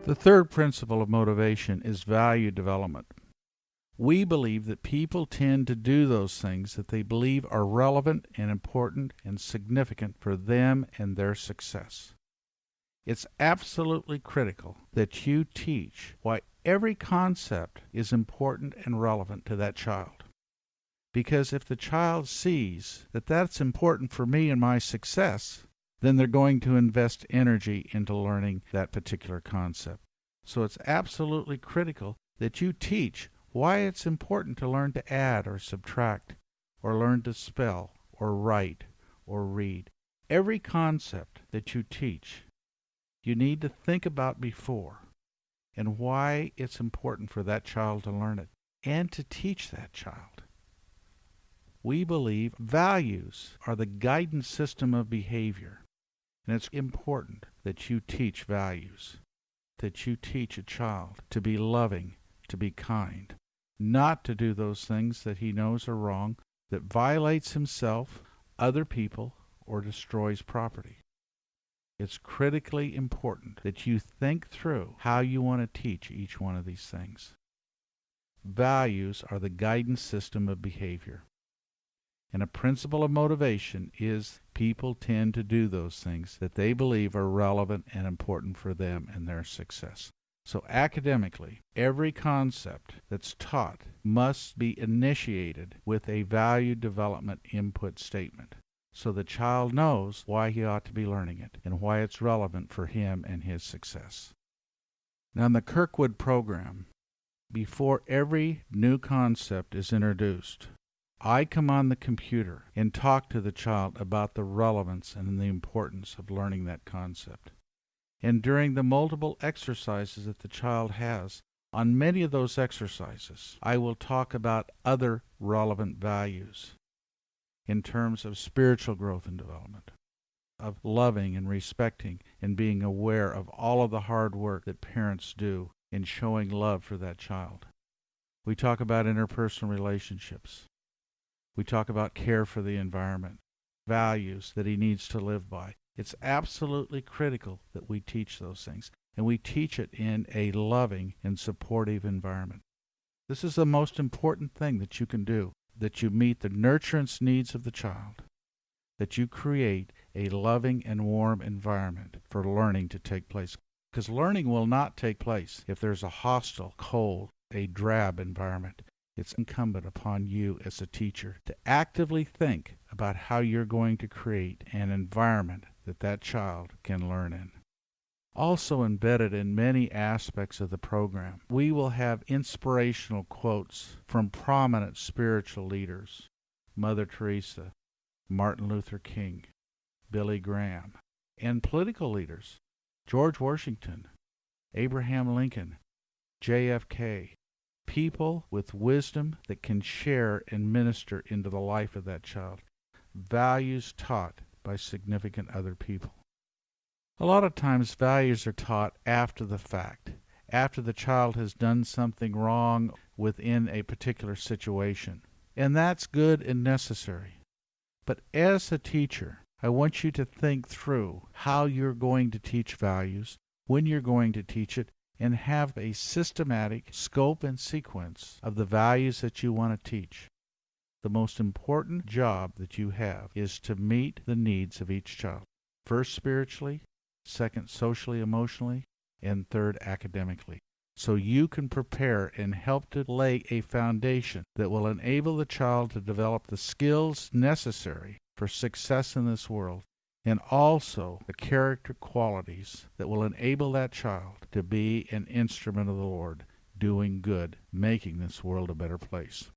The third principle of motivation is value development. We believe that people tend to do those things that they believe are relevant and important and significant for them and their success. It's absolutely critical that you teach why every concept is important and relevant to that child. Because if the child sees that that's important for me and my success, then they're going to invest energy into learning that particular concept. So it's absolutely critical that you teach why it's important to learn to add or subtract, or learn to spell, or write, or read. Every concept that you teach, you need to think about before, and why it's important for that child to learn it, and to teach that child. We believe values are the guidance system of behavior, and it's important that you teach values, that you teach a child to be loving, to be kind, not to do those things that he knows are wrong, that violates himself, other people, or destroys property. It's critically important that you think through how you want to teach each one of these things. Values are the guidance system of behavior. And a principle of motivation is people tend to do those things that they believe are relevant and important for them and their success. So academically, every concept that's taught must be initiated with a value development input statement, so the child knows why he ought to be learning it and why it's relevant for him and his success. Now in the Kirkwood program, before every new concept is introduced, I come on the computer and talk to the child about the relevance and the importance of learning that concept. And during the multiple exercises that the child has, on many of those exercises, I will talk about other relevant values in terms of spiritual growth and development, of loving and respecting and being aware of all of the hard work that parents do in showing love for that child. We talk about interpersonal relationships. We talk about care for the environment, values that he needs to live by. It's absolutely critical that we teach those things, and we teach it in a loving and supportive environment. This is the most important thing that you can do, that you meet the nurturance needs of the child, that you create a loving and warm environment for learning to take place. Because learning will not take place if there's a hostile, cold, a drab environment. It's incumbent upon you as a teacher to actively think about how you're going to create an environment that child can learn in. Also embedded in many aspects of the program, we will have inspirational quotes from prominent spiritual leaders, Mother Teresa, Martin Luther King, Billy Graham, and political leaders, George Washington, Abraham Lincoln, JFK, people with wisdom that can share and minister into the life of that child, values taught by significant other people. A lot of times values are taught after the fact, after the child has done something wrong within a particular situation. And that's good and necessary. But as a teacher, I want you to think through how you're going to teach values, when you're going to teach it, and have a systematic scope and sequence of the values that you want to teach. The most important job that you have is to meet the needs of each child. First spiritually, second socially, emotionally, and third academically. So you can prepare and help to lay a foundation that will enable the child to develop the skills necessary for success in this world, and also the character qualities that will enable that child to be an instrument of the Lord, doing good, making this world a better place.